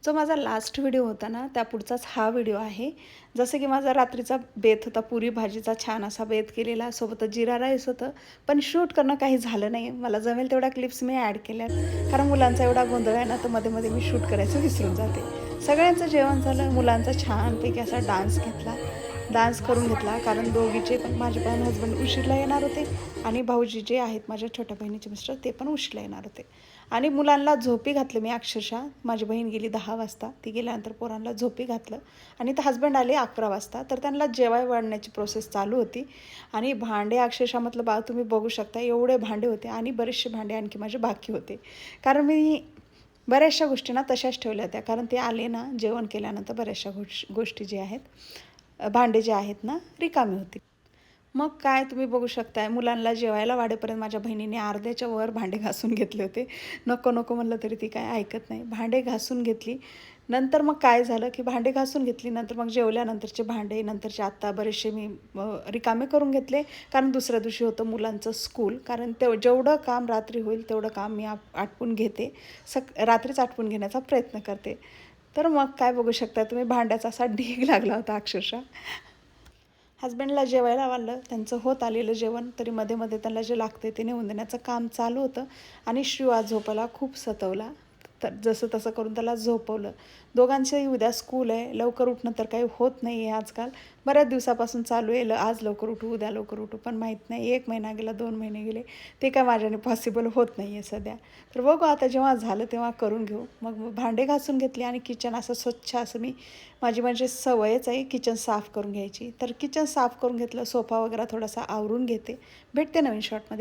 जो माझा last video होता ना, त्या पुढचाच हा व्हिडिओ आहे. जसं की माझा रात्रीचा बेत होता, पुरी भाजीचा छान असा बेत केलेला, सोबतच जीरा राईस होतं. पण शूट करणं काही झालं नाही. मला जमेल तेवढ्या क्लिप्स मी ॲड केल्यात. कारण मुलांचा एवढा गोंधळ आहे ना, तर मध्ये-मध्ये मी शूट करायचं विसरून जाते. सगळ्यांचं जेवण झालं, मुलांचा छानपैकी असा डान्स घेतला. डान्स करून घेतला, कारण दोघीचे पण माझे पण हसबंड उशिरा येणार होते आणि भाऊजी जे आहेत माझ्या छोट्या बहिणीचे मिस्टर ते पण उशिरा येणार होते. आणि मुलांना झोपी घातलं मी अक्षरशः. माझी बहीण गेली 10 वाजता. ती गेल्यानंतर पोरांना झोपी घातलं आणि ते हसबंड आले 11 वाजता. तर त्यांना जेवाय वाढण्याची प्रोसेस चालू होती आणि भांडे अक्षरशः म्हटलं बा तुम्ही बघू शकता एवढे भांडे होते आणि बरेचसे भांडे आणखी माझे बाकी होते. कारण मी बऱ्याचशा गोष्टी ना तशाच ठेवल्या होत्या. कारण ते आले ना जेवण केल्यानंतर बऱ्याचशा गोष्टी जे आहेत भांडे जे आहेत ना रिकामी होती. मग काय तुम्ही बघू शकताय मुलांना जेवायला वाढेपर्यंत माझ्या बहिणीने अर्ध्याच्या वर भांडे घासून घेतले होते. नको नको म्हणलं तरी ती काय ऐकत नाही. भांडे घासून घेतली. नंतर मग काय झालं की भांडे घासून घेतली. नंतर मग जेवल्यानंतरचे भांडे नंतरचे आत्ता बरेचसे मी रिकामे करून घेतले. कारण दुसऱ्या दिवशी होतं मुलांचं स्कूल. कारण जेवढं काम रात्री होईल तेवढं काम मी आटपून घेते. रात्रीच आटपून घेण्याचा प्रयत्न करते. तर मग काय बघू शकता तुम्ही भांड्याचा असा ढीग लागला होता अक्षरशः. हसबंडला जेवायला वाढलं. त्यांचं होत आलेलं जेवण तरी मध्ये मध्ये त्यांना जे लागते ते नेऊन देण्याचं काम चालू होतं. आणि शिव आज झोपायला खूप सतवला. तर जसं तसं करून त्याला झोपवलं. दोघांचंही उद्या स्कूल आहे. लवकर उठणं तर काही होत नाही आहे आजकाल. बऱ्याच दिवसापासून चालू आहे आज लवकर उठू उद्या लवकर उठू, पण माहीत नाही 1 महिना गेला 2 महिने गेले ते काय माझ्याने पॉसिबल होत नाही आहे सध्या. तर बघू आता जेव्हा झालं तेव्हा करून घेऊ. मग भांडे घासून घेतली आणि किचन असं स्वच्छ असं मी माझी म्हणजे सवयच आहे किचन साफ करून घ्यायची. तर किचन साफ करून घेतलं, सोफा वगैरे थोडासा आवरून घेते. भेटते नवीन शॉर्टमध्ये.